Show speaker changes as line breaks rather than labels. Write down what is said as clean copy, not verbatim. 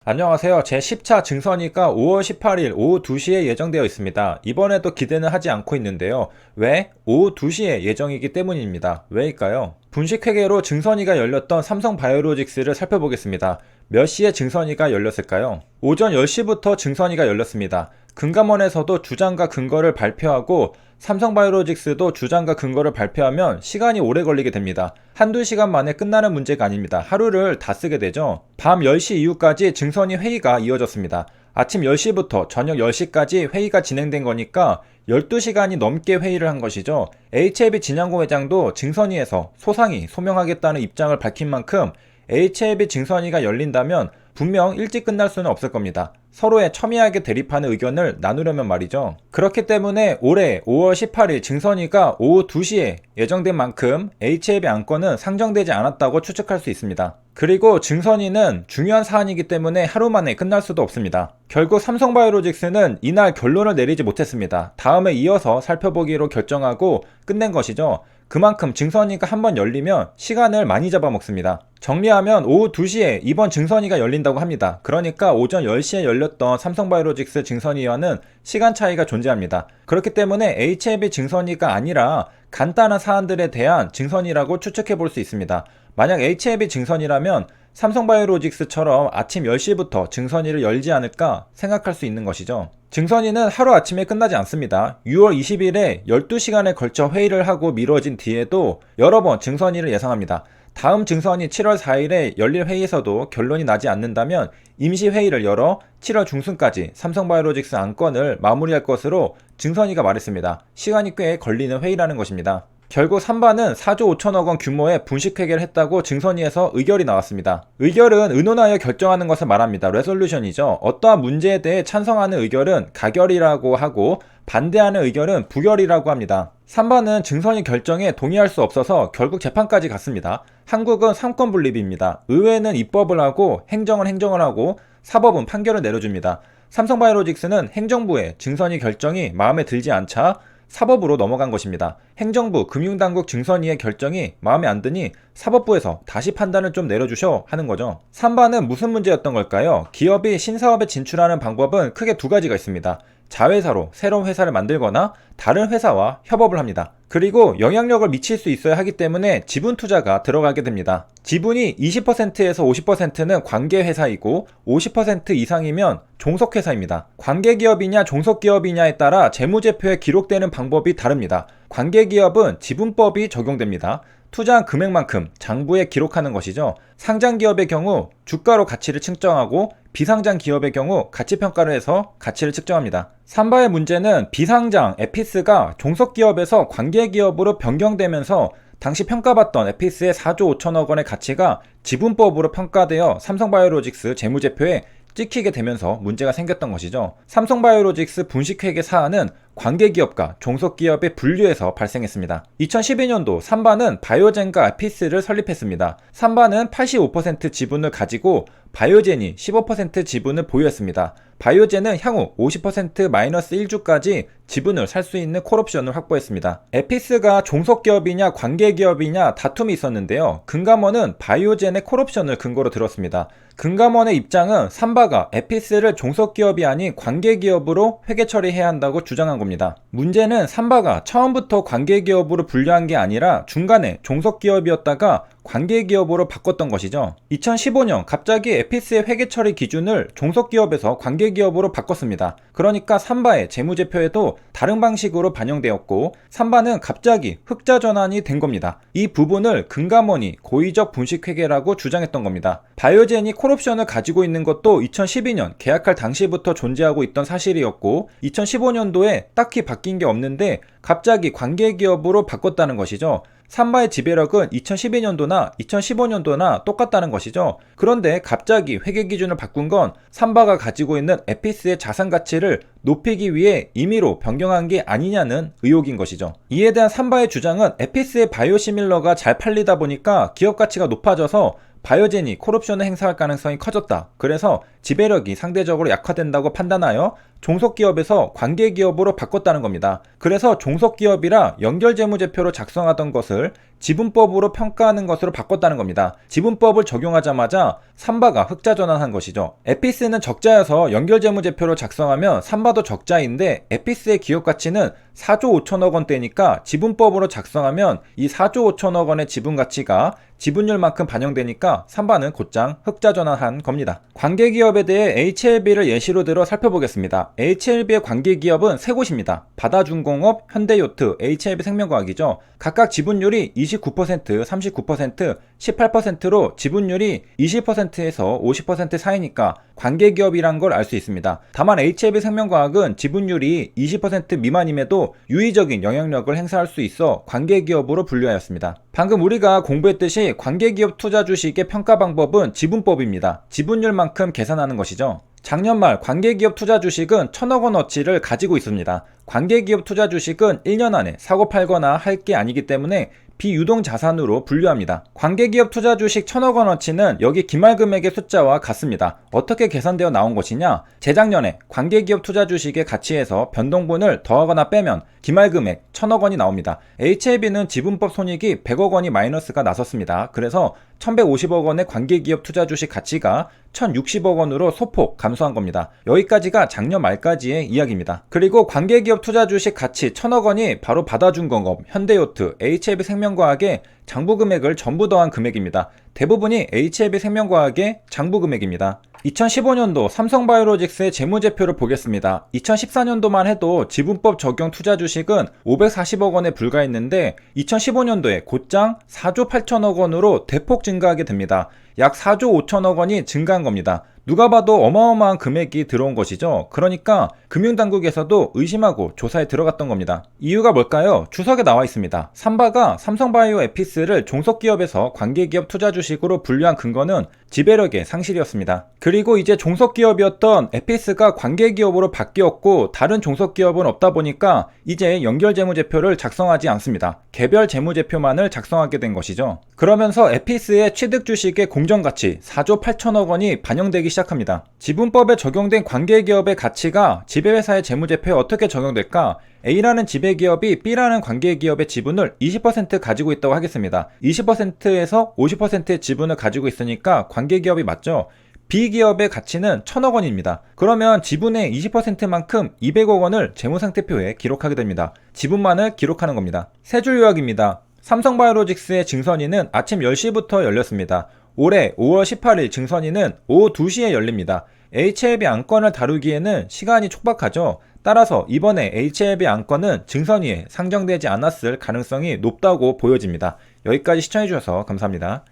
안녕하세요. 제 10차 증선이가 5월 18일 오후 2시에 예정되어 있습니다. 이번에도 기대는 하지 않고 있는데요. 왜? 오후 2시에 예정이기 때문입니다. 왜일까요? 분식회계로 증선이가 열렸던 삼성바이오로직스를 살펴보겠습니다. 몇 시에 증선이가 열렸을까요? 오전 10시부터 증선이가 열렸습니다. 금감원에서도 주장과 근거를 발표하고 삼성바이오로직스도 주장과 근거를 발표하면 시간이 오래 걸리게 됩니다. 한두 시간 만에 끝나는 문제가 아닙니다. 하루를 다 쓰게 되죠. 밤 10시 이후까지 증선이 회의가 이어졌습니다. 아침 10시부터 저녁 10시까지 회의가 진행된 거니까 12시간이 넘게 회의를 한 것이죠. HLB 진양고 회장도 증선위에서 소상히 소명하겠다는 입장을 밝힌 만큼 HLB 증선위가 열린다면 분명 일찍 끝날 수는 없을 겁니다. 서로의 첨예하게 대립하는 의견을 나누려면 말이죠. 그렇기 때문에 올해 5월 18일 증선위가 오후 2시에 예정된 만큼 HLB 안건은 상정되지 않았다고 추측할 수 있습니다. 그리고 증선위는 중요한 사안이기 때문에 하루 만에 끝날 수도 없습니다. 결국 삼성바이오로직스는 이날 결론을 내리지 못했습니다. 다음에 이어서 살펴보기로 결정하고 끝낸 것이죠. 그만큼 증선위가 한번 열리면 시간을 많이 잡아먹습니다. 정리하면 오후 2시에 이번 증선위가 열린다고 합니다. 그러니까 오전 10시에 열렸던 삼성바이오로직스 증선위와는 시간 차이가 존재합니다. 그렇기 때문에 HLB 증선위가 아니라 간단한 사안들에 대한 증선위라고 추측해 볼 수 있습니다. 만약 HLB 증선이라면 삼성바이오로직스처럼 아침 10시부터 증선위를 열지 않을까 생각할 수 있는 것이죠. 증선위는 하루아침에 끝나지 않습니다. 6월 20일에 12시간에 걸쳐 회의를 하고 미뤄진 뒤에도 여러 번 증선위를 예상합니다. 다음 증선이 7월 4일에 열릴 회의에서도 결론이 나지 않는다면 임시회의를 열어 7월 중순까지 삼성바이오로직스 안건을 마무리할 것으로 증선위가 말했습니다. 시간이 꽤 걸리는 회의라는 것입니다. 결국 3반은 4조 5천억 원 규모의 분식회계를 했다고 증선위에서 의결이 나왔습니다. 의결은 의논하여 결정하는 것을 말합니다. 레솔루션이죠. 어떠한 문제에 대해 찬성하는 의결은 가결이라고 하고 반대하는 의결은 부결이라고 합니다. 3반은 증선위 결정에 동의할 수 없어서 결국 재판까지 갔습니다. 한국은 3권 분립입니다. 의회는 입법을 하고 행정을 하고 사법은 판결을 내려줍니다. 삼성바이오로직스는 행정부의 증선위 결정이 마음에 들지 않자 사법으로 넘어간 것입니다. 행정부, 금융당국 증선위의 결정이 마음에 안 드니 사법부에서 다시 판단을 좀 내려주셔 하는 거죠. 3반은 무슨 문제였던 걸까요? 기업이 신사업에 진출하는 방법은 크게 두 가지가 있습니다. 자회사로 새로운 회사를 만들거나 다른 회사와 협업을 합니다. 그리고 영향력을 미칠 수 있어야 하기 때문에 지분 투자가 들어가게 됩니다. 지분이 20%에서 50%는 관계회사이고 50% 이상이면 종속회사입니다. 관계기업이냐 종속기업이냐에 따라 재무제표에 기록되는 방법이 다릅니다. 관계기업은 지분법이 적용됩니다. 투자한 금액만큼 장부에 기록하는 것이죠. 상장기업의 경우 주가로 가치를 측정하고 비상장 기업의 경우 가치평가를 해서 가치를 측정합니다. 3바의 문제는 비상장 에피스가 종속기업에서 관계기업으로 변경되면서 당시 평가받던 에피스의 4조 5천억 원의 가치가 지분법으로 평가되어 삼성바이오로직스 재무제표에 찍히게 되면서 문제가 생겼던 것이죠. 삼성바이오로직스 분식회계 사안은 관계기업과 종속기업의 분류에서 발생했습니다. 2012년도 3반은 바이오젠과 에피스를 설립했습니다. 3반은 85% 지분을 가지고 바이오젠이 15% 지분을 보유했습니다. 바이오젠은 향후 50%-1주까지 지분을 살 수 있는 콜옵션을 확보했습니다. 에피스가 종속기업이냐 관계기업이냐 다툼이 있었는데요. 금감원은 바이오젠의 콜옵션을 근거로 들었습니다. 금감원의 입장은 3바가 에피스를 종속기업이 아닌 관계기업으로 회계 처리해야 한다고 주장한 겁니다. 문제는 3바가 처음부터 관계기업으로 분류한 게 아니라 중간에 종속기업이었다가 관계기업으로 바꿨던 것이죠. 2015년 갑자기 에피스의 회계 처리 기준을 종속기업에서 관계기업으로 바꿨습니다. 그러니까 3바의 재무제표에도 다른 방식으로 반영되었고 3바는 갑자기 흑자 전환이 된 겁니다. 이 부분을 금감원이 고의적 분식회계라고 주장했던 겁니다. 바이오젠이 콜옵션을 가지고 있는 것도 2012년 계약할 당시부터 존재하고 있던 사실이었고 2015년도에 딱히 바뀐 게 없는데 갑자기 관계기업으로 바꿨다는 것이죠. 3바의 지배력은 2012년도나 2015년도나 똑같다는 것이죠. 그런데 갑자기 회계 기준을 바꾼 건 3바가 가지고 있는 에피스의 자산 가치를 높이기 위해 임의로 변경한 게 아니냐는 의혹인 것이죠. 이에 대한 3바의 주장은 에피스의 바이오시밀러가 잘 팔리다 보니까 기업 가치가 높아져서 바이오젠이 콜옵션을 행사할 가능성이 커졌다. 그래서 지배력이 상대적으로 약화된다고 판단하여 종속기업에서 관계기업으로 바꿨다는 겁니다. 그래서 종속기업이라 연결재무제표로 작성하던 것을 지분법으로 평가하는 것으로 바꿨다는 겁니다. 지분법을 적용하자마자 삼바가 흑자전환한 것이죠. 에피스는 적자여서 연결재무제표로 작성하면 삼바도 적자인데 에피스의 기업가치는 4조 5천억 원대니까 지분법으로 작성하면 이 4조 5천억 원의 지분가치가 지분율만큼 반영되니까 삼바는 곧장 흑자전환한 겁니다. 관계기업에 대해 HLB를 예시로 들어 살펴보겠습니다. HLB의 관계기업은 세 곳입니다. 바다중공업, 현대요트, HLB생명과학이죠. 각각 지분율이 29%, 39%, 18%로 지분율이 20%에서 50% 사이니까 관계기업이란 걸 알 수 있습니다. 다만 HLB생명과학은 지분율이 20% 미만임에도 유의적인 영향력을 행사할 수 있어 관계기업으로 분류하였습니다. 방금 우리가 공부했듯이 관계기업 투자 주식의 평가 방법은 지분법입니다. 지분율만큼 계산하는 것이죠. 작년 말 관계기업 투자 주식은 1,000억 원어치를 가지고 있습니다. 관계기업 투자 주식은 1년 안에 사고 팔거나 할 게 아니기 때문에 비유동 자산으로 분류합니다. 관계기업 투자 주식 1,000억 원어치는 여기 기말금액의 숫자와 같습니다. 어떻게 계산되어 나온 것이냐? 재작년에 관계기업 투자 주식의 가치에서 변동분을 더하거나 빼면 기말금액 1,000억 원이 나옵니다. HLB는 지분법 손익이 100억 원이 마이너스가 나섰습니다. 그래서 1,150억 원의 관계기업 투자 주식 가치가 1,060억 원으로 소폭 감소한 겁니다. 여기까지가 작년 말까지의 이야기입니다. 그리고 관계기업 투자 주식 가치 1,000억 원이 바로 받아준공업, 현대요트, HLB생명과학의 장부금액을 전부 더한 금액입니다. 대부분이 HLB생명과학의 장부금액입니다. 2015년도 삼성바이오로직스의 재무제표를 보겠습니다. 2014년도만 해도 지분법 적용 투자 주식은 540억 원에 불과했는데 2015년도에 곧장 4조 8천억 원으로 대폭 증가하게 됩니다. 약 4조 5천억 원이 증가한 겁니다. 누가 봐도 어마어마한 금액이 들어온 것이죠. 그러니까 금융당국에서도 의심하고 조사에 들어갔던 겁니다. 이유가 뭘까요? 주석에 나와 있습니다. 삼바가 삼성바이오 에피스를 종속기업에서 관계기업 투자 주식으로 분류한 근거는 지배력의 상실이었습니다. 그리고 이제 종속기업이었던 에피스가 관계기업으로 바뀌었고 다른 종속기업은 없다 보니까 이제 연결재무제표를 작성하지 않습니다. 개별 재무제표만을 작성하게 된 것이죠. 그러면서 에피스의 취득주식의 공정가치 4조 8천억 원이 반영되기 시작합니다. 지분법에 적용된 관계기업의 가치가 지배회사의 재무제표에 어떻게 적용될까? A라는 지배기업이 B라는 관계기업의 지분을 20% 가지고 있다고 하겠습니다. 20%에서 50%의 지분을 가지고 있으니까 관계기업이 맞죠? B기업의 가치는 1,000억 원입니다. 그러면 지분의 20%만큼 200억 원을 재무상태표에 기록하게 됩니다. 지분만을 기록하는 겁니다. 세 줄 요약입니다. 삼성바이오로직스의 증선위는 아침 10시부터 열렸습니다. 올해 5월 18일 증선위는 오후 2시에 열립니다. HLB 안건을 다루기에는 시간이 촉박하죠. 따라서 이번에 HLB 안건은 증선위에 상정되지 않았을 가능성이 높다고 보여집니다. 여기까지 시청해주셔서 감사합니다.